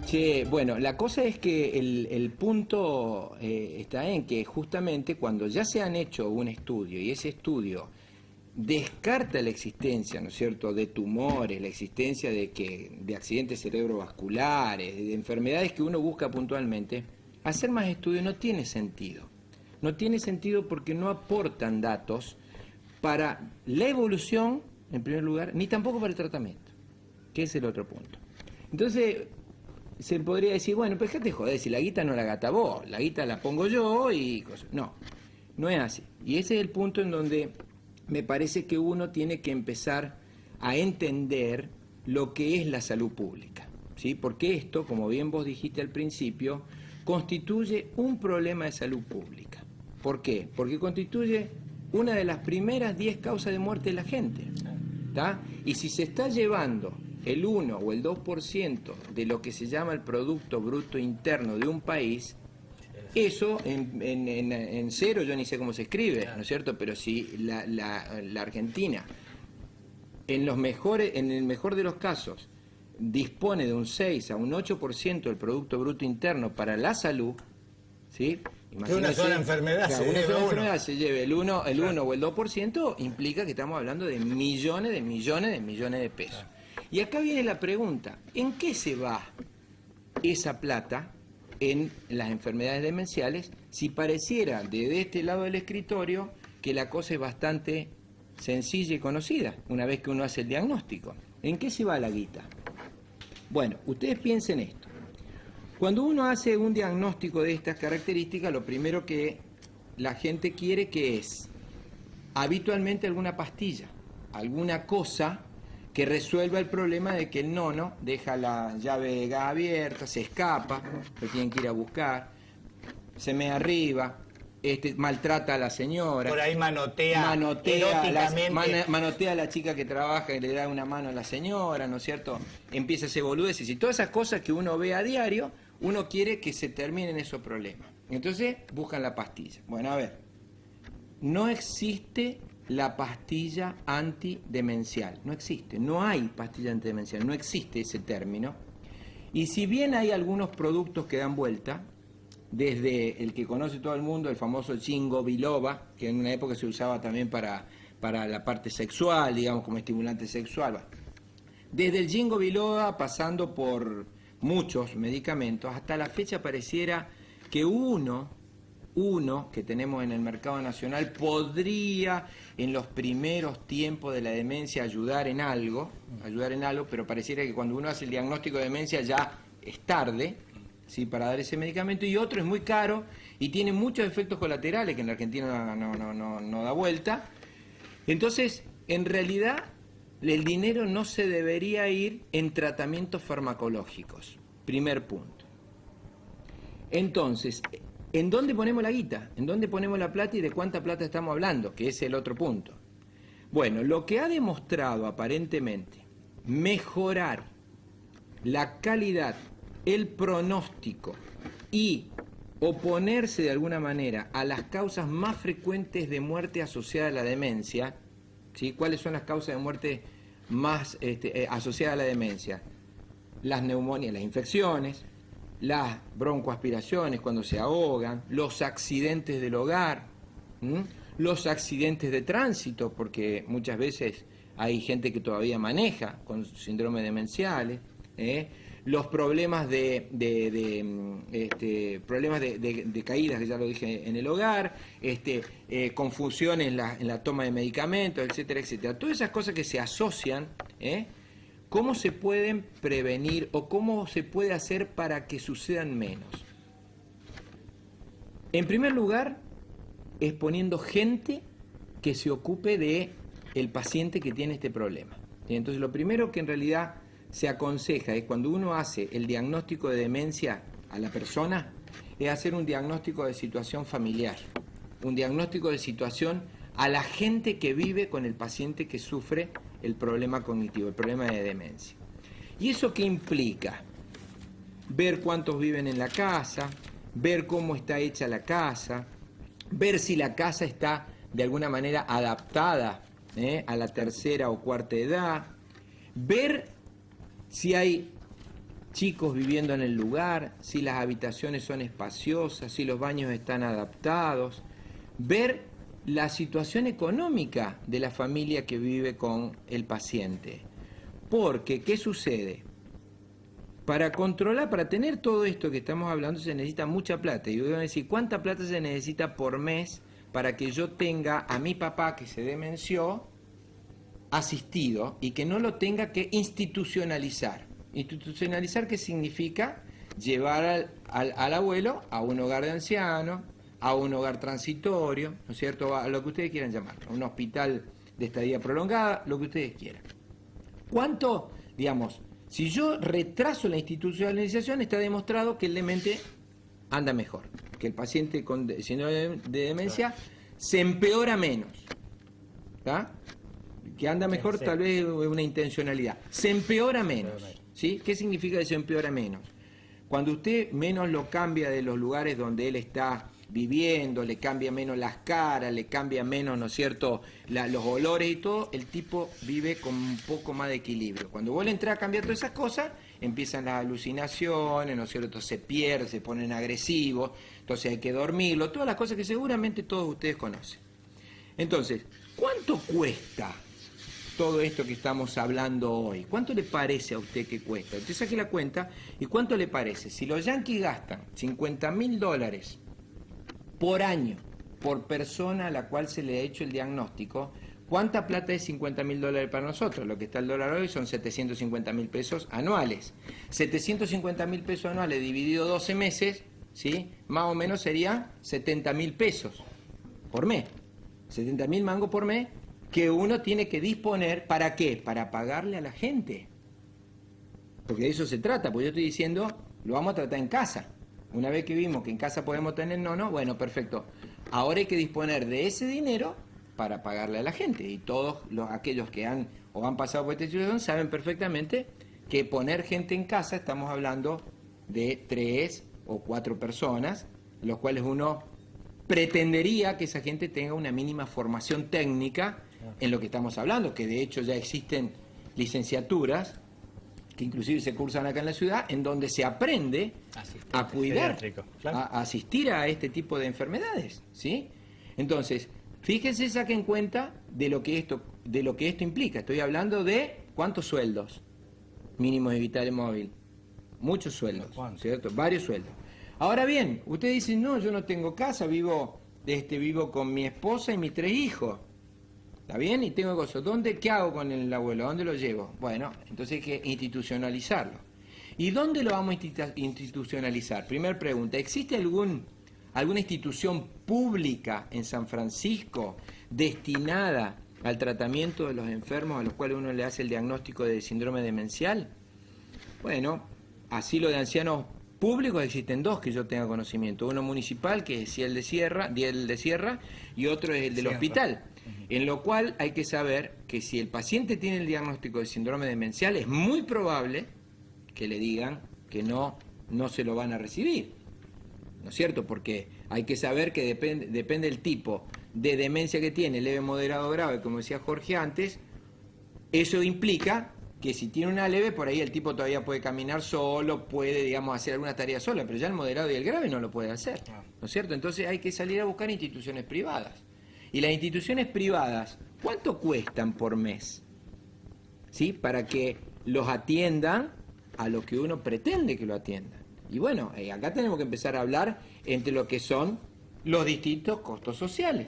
B: Che, bueno, la cosa es que el punto está en que justamente cuando ya se han hecho un estudio y ese estudio descarta la existencia, ¿no es cierto?, de tumores, la existencia de accidentes cerebrovasculares, de enfermedades que uno busca puntualmente, hacer más estudios no tiene sentido. No tiene sentido porque no aportan datos para la evolución, en primer lugar, ni tampoco para el tratamiento, que es el otro punto. Entonces, se podría decir, bueno, pues déjate joder, si la guita no la gata vos, la guita la pongo yo y cosas. No, no es así. Y ese es el punto en donde me parece que uno tiene que empezar a entender lo que es la salud pública, ¿sí? Porque esto, como bien vos dijiste al principio, constituye un problema de salud pública. ¿Por qué? Porque constituye una de las primeras 10 causas de muerte de la gente, ¿tá? Y si se está llevando el 1 o el 2% de lo que se llama el Producto Bruto Interno de un país, eso en cero yo ni sé cómo se escribe, ¿no es cierto? Pero si la Argentina, en el mejor de los casos, dispone de un 6 a un 8% del Producto Bruto Interno para la salud, ¿sí?
A: Que una sola enfermedad
B: claro,
A: se
B: una
A: lleve
B: sola
A: uno.
B: enfermedad se lleve el 1 o el 2%, implica que estamos hablando de millones de pesos. Y acá viene la pregunta, ¿en qué se va esa plata en las enfermedades demenciales si pareciera desde este lado del escritorio que la cosa es bastante sencilla y conocida una vez que uno hace el diagnóstico? ¿En qué se va la guita? Bueno, ustedes piensen esto. Cuando uno hace un diagnóstico de estas características, lo primero que la gente quiere que es habitualmente alguna pastilla, alguna cosa que resuelva el problema de que el nono deja la llave de gas abierta, se escapa, lo tienen que ir a buscar, se mea arriba, maltrata a la señora,
A: Por ahí manotea eróticamente.
B: manotea a la chica que trabaja y le da una mano a la señora, ¿no es cierto? Empieza a hacer boludeces y todas esas cosas que uno ve a diario, uno quiere que se terminen esos problemas. Entonces buscan la pastilla. Bueno, a ver, no existe la pastilla antidemencial, no existe, no hay pastilla antidemencial, no existe ese término. Y si bien hay algunos productos que dan vuelta, desde el que conoce todo el mundo, el famoso Ginkgo biloba, que en una época se usaba también para la parte sexual, digamos, como estimulante sexual. Desde el Ginkgo biloba, pasando por muchos medicamentos, hasta la fecha pareciera que uno que tenemos en el mercado nacional podría en los primeros tiempos de la demencia ayudar en algo, pero pareciera que cuando uno hace el diagnóstico de demencia ya es tarde, ¿sí?, para dar ese medicamento, y otro es muy caro y tiene muchos efectos colaterales que en la Argentina no da vuelta. Entonces, en realidad, el dinero no se debería ir en tratamientos farmacológicos. Primer punto. Entonces, ¿en dónde ponemos la guita? ¿En dónde ponemos la plata y de cuánta plata estamos hablando? Que es el otro punto. Bueno, lo que ha demostrado aparentemente mejorar la calidad, el pronóstico y oponerse de alguna manera a las causas más frecuentes de muerte asociada a la demencia, ¿sí? ¿Cuáles son las causas de muerte más asociadas a la demencia? Las neumonías, las infecciones, las broncoaspiraciones cuando se ahogan, los accidentes del hogar, los accidentes de tránsito, porque muchas veces hay gente que todavía maneja con síndrome demenciales, los problemas problemas de caídas, que ya lo dije, en el hogar, confusiones en la toma de medicamentos, etcétera, etcétera. Todas esas cosas que se asocian, ¿cómo se pueden prevenir o cómo se puede hacer para que sucedan menos? En primer lugar, es poniendo gente que se ocupe de el paciente que tiene este problema. Entonces, lo primero que en realidad se aconseja es cuando uno hace el diagnóstico de demencia a la persona, es hacer un diagnóstico de situación familiar, un diagnóstico de situación a la gente que vive con el paciente que sufre el problema cognitivo, el problema de demencia. ¿Y eso qué implica? Ver cuántos viven en la casa, ver cómo está hecha la casa, ver si la casa está de alguna manera adaptada a la tercera o cuarta edad, ver si hay chicos viviendo en el lugar, si las habitaciones son espaciosas, si los baños están adaptados, ver la situación económica de la familia que vive con el paciente. Porque, ¿qué sucede? Para controlar, para tener todo esto que estamos hablando se necesita mucha plata. Y voy a decir, ¿cuánta plata se necesita por mes para que yo tenga a mi papá que se demenció asistido y que no lo tenga que institucionalizar? Institucionalizar, ¿qué significa? Llevar al abuelo a un hogar de ancianos, a un hogar transitorio, ¿no es cierto? A lo que ustedes quieran llamar, a un hospital de estadía prolongada, lo que ustedes quieran. ¿Cuánto, digamos, si yo retraso la institucionalización, está demostrado que el demente anda mejor, que el paciente con síndrome de demencia se empeora menos, ¿tá? Que anda mejor, tal vez una intencionalidad, se empeora menos, ¿sí? ¿Qué significa que se empeora menos? Cuando usted menos lo cambia de los lugares donde él está viviendo, le cambia menos las caras, le cambia menos, ¿no es cierto?, los olores y todo, el tipo vive con un poco más de equilibrio. Cuando vos le entras a cambiar todas esas cosas, empiezan las alucinaciones, ¿no es cierto?, se pierde, se ponen agresivos, entonces hay que dormirlo, todas las cosas que seguramente todos ustedes conocen. Entonces, ¿cuánto cuesta todo esto que estamos hablando hoy? ¿Cuánto le parece a usted que cuesta? Usted saque la cuenta y ¿cuánto le parece? Si los yanquis gastan $50.000 por año, por persona a la cual se le ha hecho el diagnóstico, ¿cuánta plata es $50.000 para nosotros? Lo que está el dólar hoy son 750.000 pesos anuales. 750.000 pesos anuales dividido 12 meses, ¿sí?, más o menos serían 70.000 pesos por mes. 70.000 mangos por mes que uno tiene que disponer, ¿para qué? Para pagarle a la gente. Porque de eso se trata, porque yo estoy diciendo, lo vamos a tratar en casa. Una vez que vimos que en casa podemos tener bueno, perfecto. Ahora hay que disponer de ese dinero para pagarle a la gente. Y todos aquellos que han pasado por esta situación saben perfectamente que poner gente en casa, estamos hablando de 3 o 4 personas, los cuales uno pretendería que esa gente tenga una mínima formación técnica en lo que estamos hablando, que de hecho ya existen licenciaturas que inclusive se cursan acá en la ciudad, en donde se aprende a cuidar, claro, a asistir a este tipo de enfermedades, ¿sí? Entonces, fíjense, saquen cuenta de lo que esto implica. Estoy hablando de ¿cuántos sueldos mínimos de Vital Móvil? Muchos sueldos, ¿cierto? Varios sueldos. Ahora bien, ustedes dicen, no, yo no tengo casa, vivo con mi esposa y mis 3 hijos. ¿Está bien? Y tengo cosas. ¿Qué hago con el abuelo? ¿Dónde lo llevo? Bueno, entonces hay que institucionalizarlo. ¿Y dónde lo vamos a institucionalizar? Primera pregunta, ¿existe alguna institución pública en San Francisco destinada al tratamiento de los enfermos a los cuales uno le hace el diagnóstico de síndrome demencial? Bueno, asilo de ancianos públicos existen 2 que yo tenga conocimiento. Uno municipal, que es el de Sierra, y otro es el del hospital. En lo cual hay que saber que si el paciente tiene el diagnóstico de síndrome demencial, es muy probable que le digan que no se lo van a recibir, ¿no es cierto? Porque hay que saber que depende del tipo de demencia que tiene, leve, moderado, grave, como decía Jorge antes, Eso implica que si tiene una leve, por ahí el tipo todavía puede caminar solo, puede, digamos, hacer alguna tarea sola, pero ya el moderado y el grave no lo puede hacer, ¿no es cierto? Entonces hay que salir a buscar instituciones privadas. Y las instituciones privadas, ¿cuánto cuestan por mes? ¿Sí? Para que los atiendan a lo que uno pretende que lo atiendan. Y bueno, acá tenemos que empezar a hablar entre lo que son los distintos costos sociales.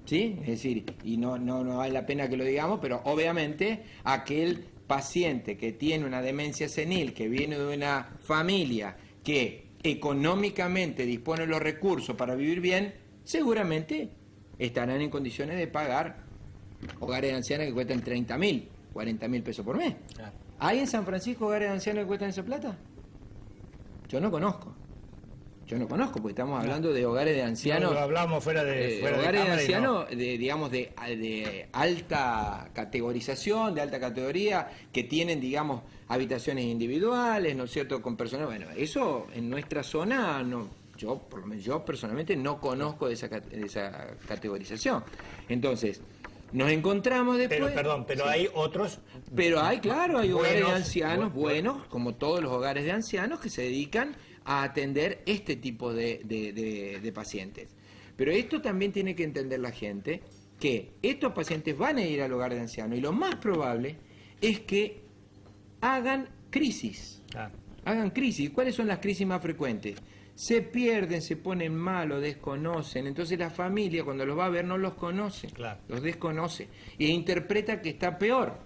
B: ¿Sí? Es decir, y no vale la pena que lo digamos, pero obviamente aquel paciente que tiene una demencia senil, que viene de una familia que económicamente dispone de los recursos para vivir bien, seguramente estarán en condiciones de pagar hogares de ancianos que cuestan 30.000, 40.000 pesos por mes. ¿Hay en San Francisco hogares de ancianos que cuestan esa plata? Yo no conozco. Porque estamos hablando de hogares de ancianos.
A: Lo hablamos fuera de
B: hogares de ancianos, digamos, de alta categorización, de alta categoría, que tienen, digamos, habitaciones individuales, ¿no es cierto?, con personas. Bueno, eso en nuestra zona, no, por lo menos yo personalmente no conozco de esa categorización. Entonces, nos encontramos después.
A: Pero hay otros.
B: Pero hay, claro, hay hogares de ancianos buenos, como todos los hogares de ancianos, que se dedican a atender este tipo de pacientes. Pero esto también tiene que entender la gente, que estos pacientes van a ir al hogar de ancianos y lo más probable es que hagan crisis. Hagan crisis. ¿Cuáles son las crisis más frecuentes? Se pierden, se ponen mal o desconocen. Entonces la familia cuando los va a ver no los conoce, los desconoce e interpreta que está peor.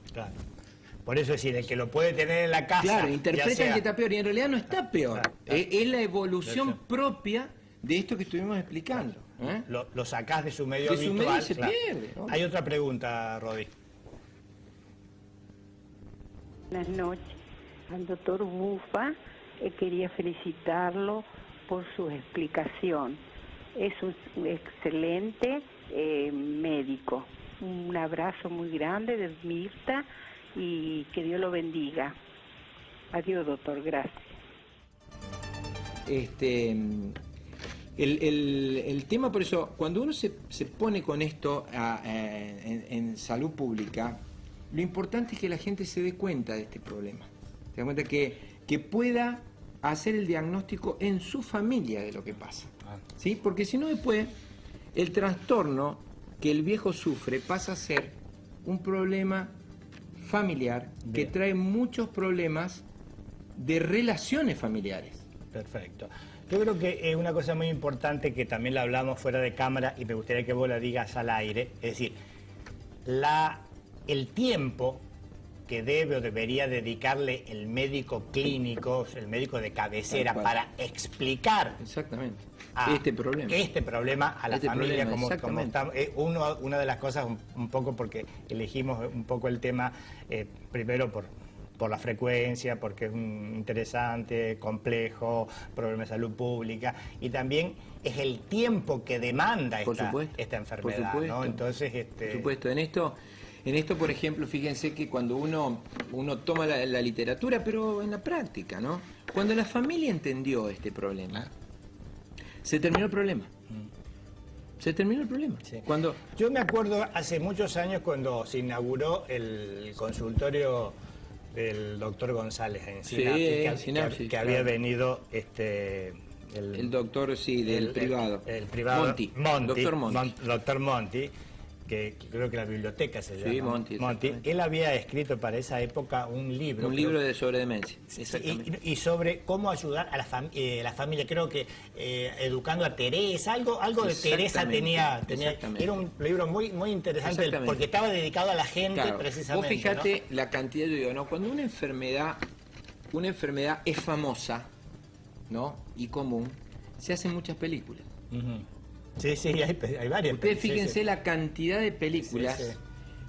A: Por eso es decir, el que lo puede tener en la casa.
B: Claro, interpretan que está peor y en realidad no está peor. Es la evolución propia de esto que estuvimos explicando.
A: Lo sacás de su medio habitual.
B: Su medio se pierde, ¿no?
A: Hay otra pregunta, Rodi.
I: Buenas noches. Al doctor Bufa quería felicitarlo por su explicación. Es un excelente médico. Un abrazo muy grande de Mirta y que Dios lo bendiga. Adiós, doctor, gracias.
B: El tema, por eso, cuando uno se pone con esto en salud pública, lo importante es que la gente se dé cuenta de este problema. Se da cuenta que pueda hacer el diagnóstico en su familia de lo que pasa. ¿Sí? Porque si no, después el trastorno que el viejo sufre pasa a ser un problema familiar que trae muchos problemas de relaciones familiares.
A: Perfecto. Yo creo que es una cosa muy importante que también la hablamos fuera de cámara y me gustaría que vos la digas al aire, es decir, el tiempo que debe o debería dedicarle el médico clínico, el médico de cabecera, para explicar este problema a la familia, como estamos. Una de las cosas, un poco porque elegimos un poco el tema, primero por la frecuencia, porque es interesante, complejo, problema de salud pública, y también es el tiempo que demanda esta enfermedad, ¿no? Entonces,
B: Por supuesto, en esto, por ejemplo, fíjense que cuando uno toma la literatura, pero en la práctica, ¿no? Cuando la familia entendió este problema, se terminó el problema. Se terminó el problema.
A: Sí. Yo me acuerdo hace muchos años cuando se inauguró el consultorio del doctor González en Sinapsis, que había venido
B: el doctor, del privado.
A: El privado.
B: Doctor
A: Monti, que creo que la biblioteca se llama.
B: Sí, Monti.
A: Él había escrito para esa época un libro.
B: Sobre demencia.
A: Y sobre cómo ayudar a la familia. Creo que educando a Teresa, algo de Teresa tenía. Era un libro muy, muy interesante porque estaba dedicado a la gente, precisamente.
B: Vos fíjate, ¿no? La cantidad, yo digo, ¿no? Cuando una enfermedad es famosa, ¿no? Y común, se hacen muchas películas.
A: Sí, hay varias.
B: Ustedes fíjense la cantidad de películas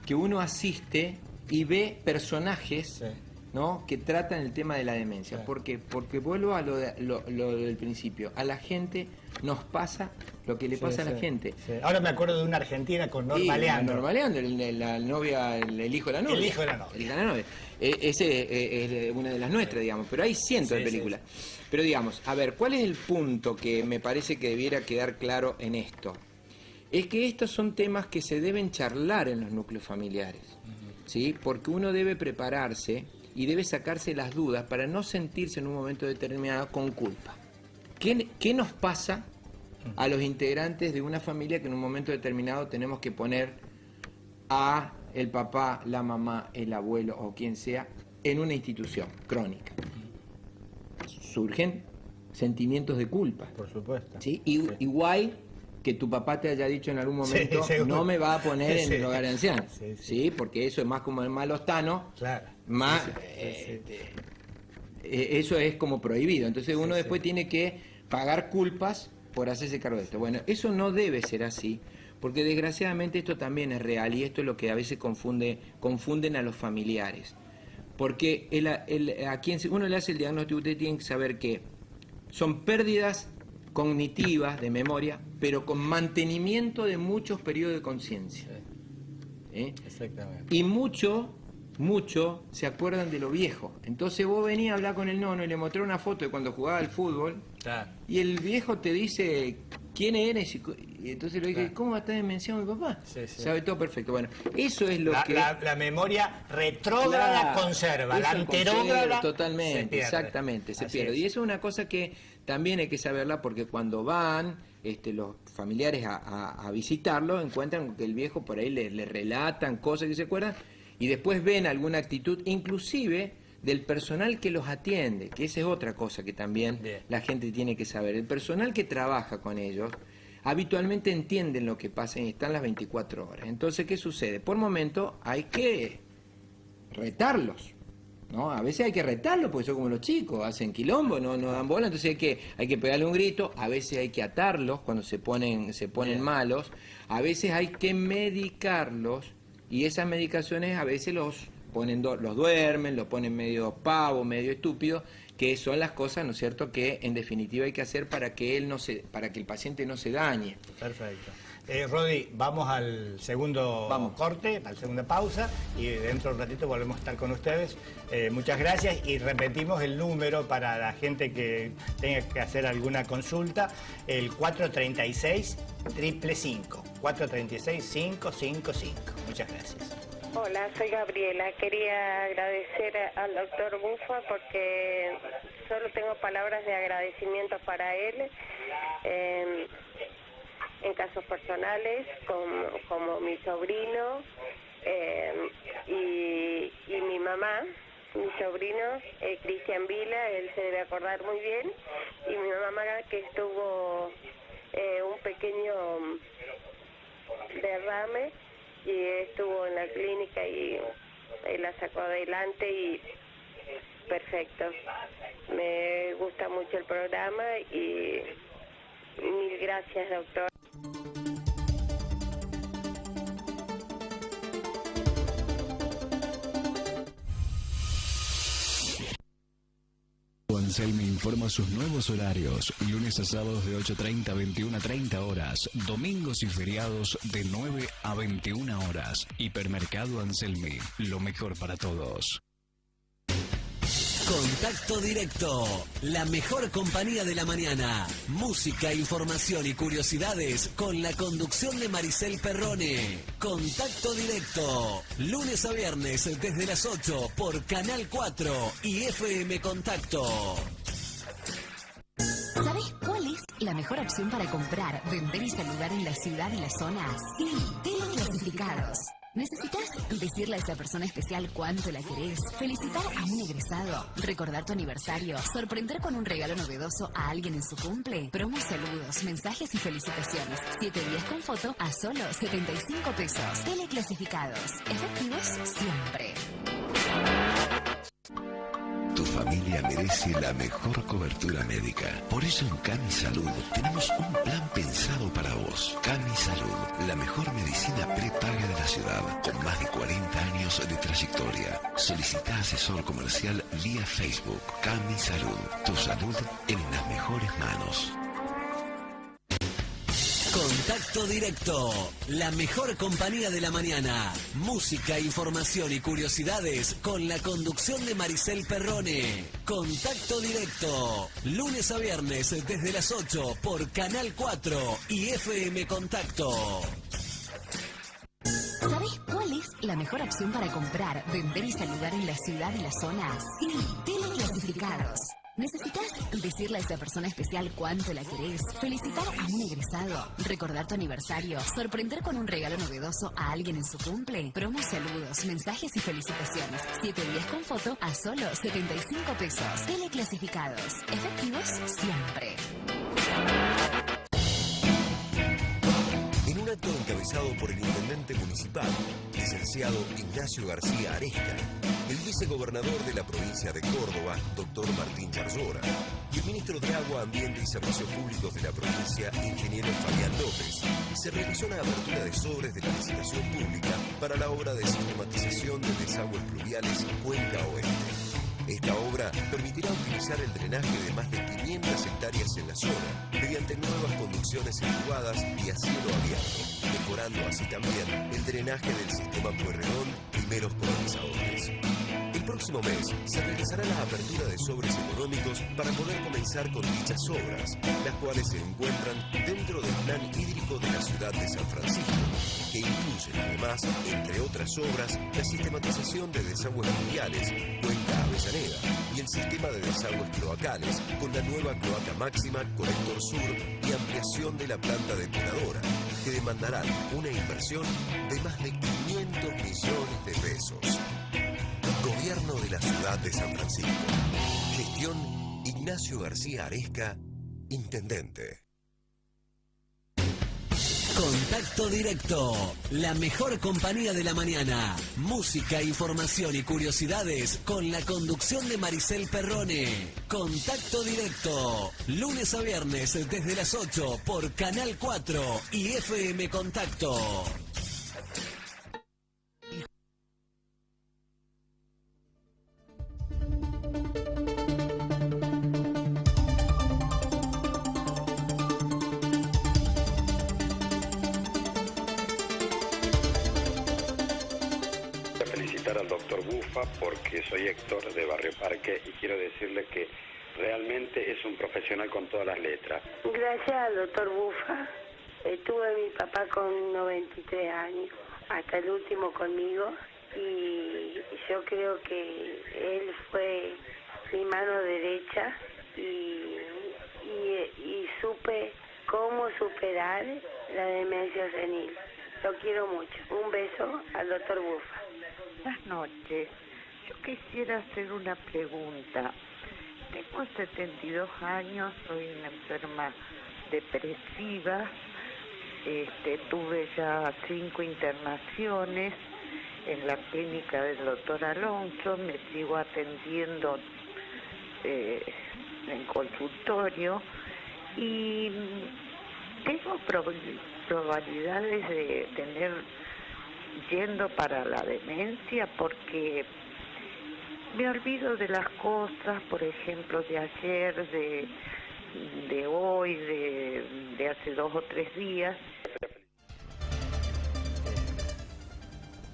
B: que uno asiste y ve personajes, ¿no? Que tratan el tema de la demencia. ¿Por qué? Porque vuelvo a lo del principio. A la gente nos pasa lo que le pasa a la gente.
A: Ahora me acuerdo de una argentina con Norma Leandro.
B: Norma Leandro, la novia, el hijo de la novia.
A: El hijo de la novia.
B: Ese es una de las nuestras, digamos, pero hay cientos de películas. Pero digamos, a ver, ¿cuál es el punto que me parece que debiera quedar claro en esto? Es que estos son temas que se deben charlar en los núcleos familiares. ¿sí? Porque uno debe prepararse y debe sacarse las dudas para no sentirse en un momento determinado con culpa. ¿Qué nos pasa a los integrantes de una familia que en un momento determinado tenemos que poner a el papá, la mamá, el abuelo o quien sea en una institución crónica? Surgen sentimientos de culpa.
A: Por supuesto.
B: ¿Sí? Igual que tu papá te haya dicho en algún momento,
A: Sí,
B: no me va a poner en
A: Sí.
B: el hogar de ancianos.
A: Sí.
B: ¿Sí? Porque eso es más como el malostano,
A: Claro.
B: más...
A: Sí.
B: eso es como prohibido. Entonces uno
A: Sí,
B: después tiene que pagar culpas por hacerse cargo de esto. Bueno, eso no debe ser así, porque desgraciadamente esto también es real y esto es lo que a veces confunden a los familiares. Porque a quien uno le hace el diagnóstico, usted tiene que saber que son pérdidas cognitivas de memoria, pero con mantenimiento de muchos periodos de conciencia.
A: Exactamente.
B: Y mucho se acuerdan de lo viejo. Entonces vos venís a hablar con el nono y le mostré una foto de cuando jugaba al fútbol,
A: Claro.
B: y el viejo te dice quién eres, y entonces le dije,
A: Claro.
B: ¿cómo está demenciado mi papá?
A: Sí, sí.
B: Sabe todo perfecto. Bueno, eso es lo que...
A: La memoria retrógrada
B: Claro,
A: conserva, la
B: eso
A: anterógrada
B: conserva totalmente,
A: se pierde.
B: exactamente, se
A: Así
B: pierde.
A: es.
B: Y eso es una cosa que también hay que saberla, porque cuando van los familiares a visitarlo, encuentran que el viejo por ahí le relatan cosas que se acuerdan, y después ven alguna actitud, inclusive del personal que los atiende, que esa es otra cosa que también
A: Bien.
B: la gente tiene que saber. El personal que trabaja con ellos habitualmente entienden lo que pasa y están las 24 horas. Entonces, ¿qué sucede? Por momento hay que retarlos, ¿no? A veces hay que retarlos porque son como los chicos, hacen quilombo, no dan bola, entonces hay que pegarle un grito, a veces hay que atarlos cuando se ponen
A: Bien.
B: malos, a veces hay que medicarlos y esas medicaciones a veces los duermen, los ponen medio pavo, medio estúpido, que son las cosas, ¿no es cierto?, que en definitiva hay que hacer para que el paciente no se dañe.
A: Perfecto. Rodi, vamos al segundo corte, a la segunda pausa, y dentro de un ratito volvemos a estar con ustedes. Muchas gracias, y repetimos el número para la gente que tenga que hacer alguna consulta, el 436-555, 436-555. Muchas gracias.
J: Hola, soy Gabriela. Quería agradecer al doctor Bufa porque solo tengo palabras de agradecimiento para él en casos personales, como mi sobrino y mi mamá. Mi sobrino, Cristian Vila, él se debe acordar muy bien, y mi mamá, que estuvo un pequeño derrame y estuvo en la clínica y la sacó adelante y perfecto. Me gusta mucho el programa y mil gracias, doctor.
F: Anselmi informa sus nuevos horarios, lunes a sábados de 8:30 a 21:30 horas, domingos y feriados de 9 a 21 horas. Hipermercado Anselmi, lo mejor para todos.
E: Contacto Directo, la mejor compañía de la mañana. Música, información y curiosidades con la conducción de Maricel Perrone. Contacto Directo, lunes a viernes desde las 8 por Canal 4 y FM Contacto.
D: ¿Sabes cuál es la mejor opción para comprar, vender y saludar en la ciudad y la zona? Sí, teleclasificados. ¿Necesitas decirle a esa persona especial cuánto la querés? ¿Felicitar a un egresado? ¿Recordar tu aniversario? ¿Sorprender con un regalo novedoso a alguien en su cumple? Promos, saludos, mensajes y felicitaciones. 7 días con foto a solo 75 pesos. Teleclasificados. Efectivos siempre.
K: Tu familia merece la mejor cobertura médica. Por eso en Cami Salud tenemos un plan pensado para vos. Cami Salud, la mejor medicina prepaga de la ciudad, con más de 40 años de trayectoria. Solicita asesor comercial vía Facebook. Cami Salud, tu salud en las mejores manos.
E: Contacto Directo, la mejor compañía de la mañana. Música, información y curiosidades con la conducción de Maricel Perrone. Contacto Directo, lunes a viernes desde las 8 por Canal 4 y FM Contacto.
D: ¿Sabes cuál es la mejor opción para comprar, vender y saludar en la ciudad y la zona. Sí, teleclasificados. ¿Necesitas decirle a esa persona especial cuánto la querés? ¿Felicitar a un egresado? ¿Recordar tu aniversario? ¿Sorprender con un regalo novedoso a alguien en su cumple? Promos, saludos, mensajes y felicitaciones. 7 días con foto a solo 75 pesos. Teleclasificados. Efectivos siempre.
G: En un acto encabezado por el intendente municipal, licenciado Ignacio García Aresca, el vicegobernador de la provincia de Córdoba, doctor Martín Charzora, y el ministro de Agua, Ambiente y Servicios Públicos de la provincia, ingeniero Fabián López, se realizó la apertura de sobres de la licitación pública para la obra de sistematización de desagües pluviales Cuenca Oeste. Esta obra permitirá utilizar el drenaje de más de 500 hectáreas en la zona mediante nuevas conducciones entubadas y a cielo abierto, mejorando así también el drenaje del sistema Pueyrredón Primeros Colonizadores. El próximo mes se realizará la apertura de sobres económicos para poder comenzar con dichas obras, las cuales se encuentran dentro del plan hídrico de la ciudad de San Francisco, que incluyen además, entre otras obras, la sistematización de desagües pluviales Cuenca Avellaneda y el sistema de desagües cloacales con la nueva cloaca máxima Colector Sur y ampliación de la planta depuradora, que demandarán una inversión de más de 500 millones de pesos. Gobierno de la ciudad de San Francisco. Gestión Ignacio García Aresca, Intendente.
E: Contacto Directo, la mejor compañía de la mañana. Música, información y curiosidades con la conducción de Maricel Perrone. Contacto Directo, lunes a viernes desde las 8 por Canal 4 y FM Contacto.
L: Al doctor Bufa porque soy Héctor de Barrio Parque y quiero decirle que realmente es un profesional con todas las letras.
H: Gracias al doctor Bufa. Tuve a mi papá con 93 años, hasta el último conmigo, y yo creo que él fue mi mano derecha y supe cómo superar la demencia senil. Lo quiero mucho. Un beso al doctor Bufa.
I: Buenas noches. Yo quisiera hacer una pregunta. Tengo 72 años, soy una enferma depresiva. Tuve ya 5 internaciones en la clínica del doctor Alonso. Me sigo atendiendo en consultorio y tengo probabilidades de tener yendo para la demencia porque me olvido de las cosas, por ejemplo, de ayer, de hoy, de hace 2 o 3 días.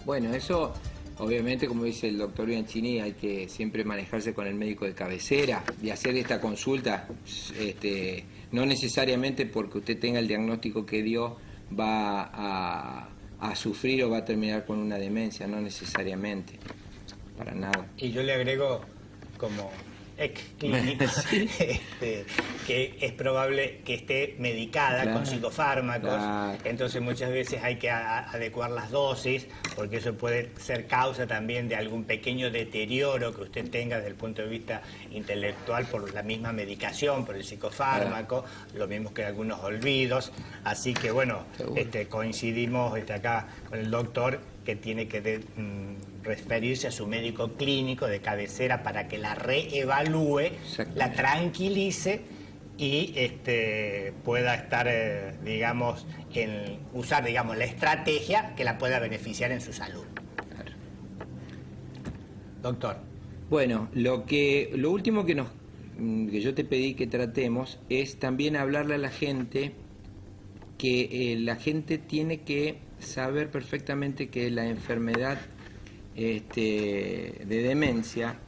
B: Bueno, eso obviamente, como dice el doctor Bianchini, hay que siempre manejarse con el médico de cabecera y hacer esta consulta, no necesariamente porque usted tenga el diagnóstico que dio va a sufrir o va a terminar con una demencia, no necesariamente, para nada.
A: Y yo le agrego como ex clínico que es probable que esté medicada con psicofármacos, entonces muchas veces hay que adecuar las dosis, porque eso puede ser causa también de algún pequeño deterioro que usted tenga desde el punto de vista intelectual por la misma medicación, por el psicofármaco, lo mismo que algunos olvidos, así que bueno, coincidimos acá con el doctor que tiene que referirse a su médico clínico de cabecera para que la reevalúe, la tranquilice y pueda estar, usar, la estrategia que la pueda beneficiar en su salud. Claro. Doctor.
B: Bueno, lo último que yo te pedí que tratemos es también hablarle a la gente que la gente tiene que saber perfectamente que la enfermedad de demencia...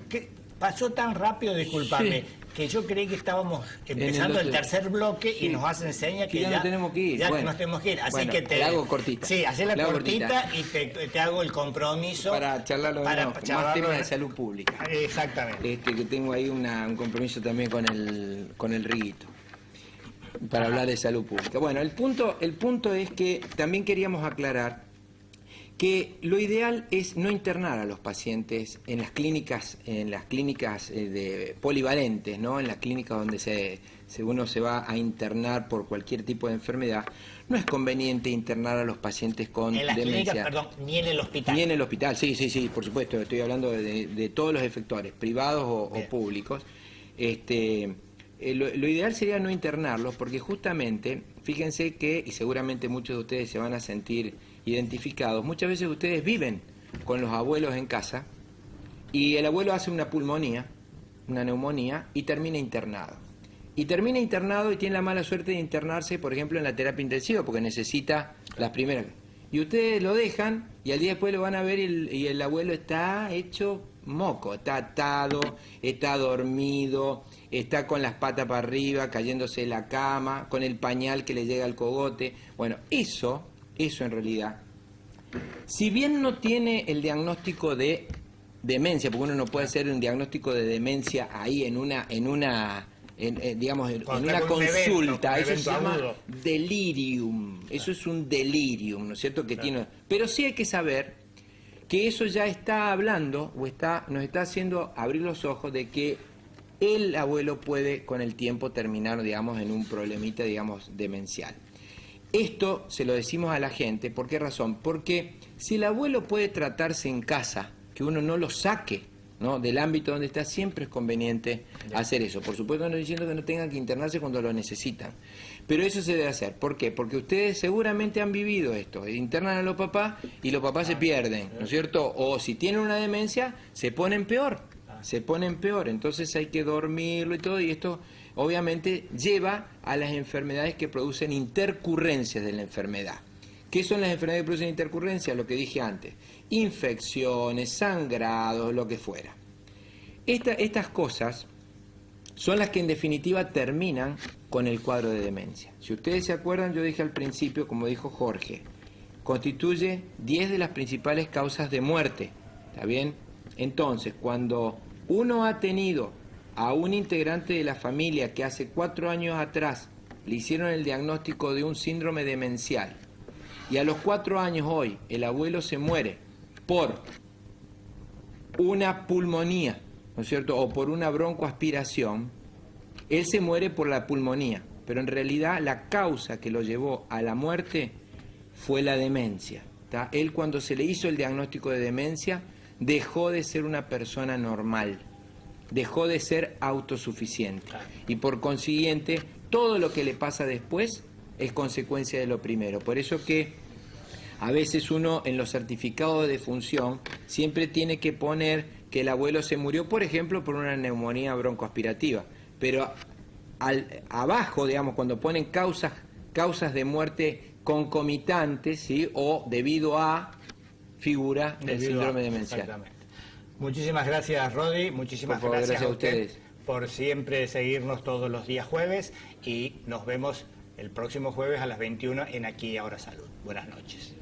A: ¿Qué pasó tan rápido? Discúlpame. que yo creí que estábamos empezando el tercer bloque y nos hacen señas que
B: ya no tenemos que ir.
A: Ya
B: Bueno,
A: nos tenemos que ir. Así
B: bueno,
A: que te
B: la hago cortita.
A: Sí, hacela
B: La hago
A: cortita y te hago el compromiso.
B: Para charlarlo de nuevo, más temas de salud pública.
A: Exactamente.
B: Que tengo ahí un compromiso también con el Riguito. Para hablar de salud pública. Bueno, el punto es que también queríamos aclarar que lo ideal es no internar a los pacientes en las clínicas de polivalentes, ¿no? En las clínicas donde uno se va a internar por cualquier tipo de enfermedad. No es conveniente internar a los pacientes con
A: en las
B: demencia.
A: Clínicas, perdón, ni en el hospital.
B: Ni en el hospital, sí, por supuesto. Estoy hablando de todos los efectores, privados o públicos. Lo ideal sería no internarlos porque justamente, fíjense que, y seguramente muchos de ustedes se van a sentir identificados, muchas veces ustedes viven con los abuelos en casa y el abuelo hace una pulmonía, una neumonía y termina internado. Y termina internado y tiene la mala suerte de internarse, por ejemplo, en la terapia intensiva porque necesita las primeras. Y ustedes lo dejan y al día después lo van a ver y el abuelo está hecho moco, está atado, está dormido, está con las patas para arriba, cayéndose en la cama, con el pañal que le llega al cogote. Bueno, eso en realidad, si bien no tiene el diagnóstico de demencia, porque uno no puede hacer un diagnóstico de demencia ahí en una consulta, eso se llama delirium, eso es un delirium, ¿no es cierto? Pero sí hay que saber que eso ya está hablando nos está haciendo abrir los ojos de que el abuelo puede con el tiempo terminar, digamos, en un problemita, digamos, demencial. Esto se lo decimos a la gente, ¿por qué razón? Porque si el abuelo puede tratarse en casa, que uno no lo saque, ¿no?, del ámbito donde está, siempre es conveniente hacer eso. Por supuesto, no estoy diciendo que no tengan que internarse cuando lo necesitan, pero eso se debe hacer. ¿Por qué? Porque ustedes seguramente han vivido esto, internan a los papás y los papás se pierden, ¿no es cierto? O si tienen una demencia, se ponen peor, entonces hay que dormirlo y todo, y esto obviamente lleva a las enfermedades que producen intercurrencias de la enfermedad. ¿Qué son las enfermedades que producen intercurrencias? Lo que dije antes, infecciones, sangrados, lo que fuera. Estas cosas son las que en definitiva terminan con el cuadro de demencia. Si ustedes se acuerdan, yo dije al principio, como dijo Jorge, constituye 10 de las principales causas de muerte, ¿está bien? Entonces, cuando uno ha tenido a un integrante de la familia que hace 4 años atrás le hicieron el diagnóstico de un síndrome demencial y a los 4 años hoy el abuelo se muere por una pulmonía, ¿no es cierto?, o por una broncoaspiración, él se muere por la pulmonía, pero en realidad la causa que lo llevó a la muerte fue la demencia, ¿tá? Él, cuando se le hizo el diagnóstico de demencia, dejó de ser una persona normal, dejó de ser autosuficiente y por consiguiente todo lo que le pasa después es consecuencia de lo primero. Por eso que a veces uno en los certificados de defunción siempre tiene que poner que el abuelo se murió, por ejemplo, por una neumonía broncoaspirativa, pero abajo, digamos, cuando ponen causas de muerte concomitantes, ¿sí?, o debido a, figura el síndrome demencial.
A: Exactamente. Muchísimas gracias, Rodi. Muchísimas gracias a ustedes por siempre seguirnos todos los días jueves y nos vemos el próximo jueves a las 21 en Aquí y Ahora Salud. Buenas noches.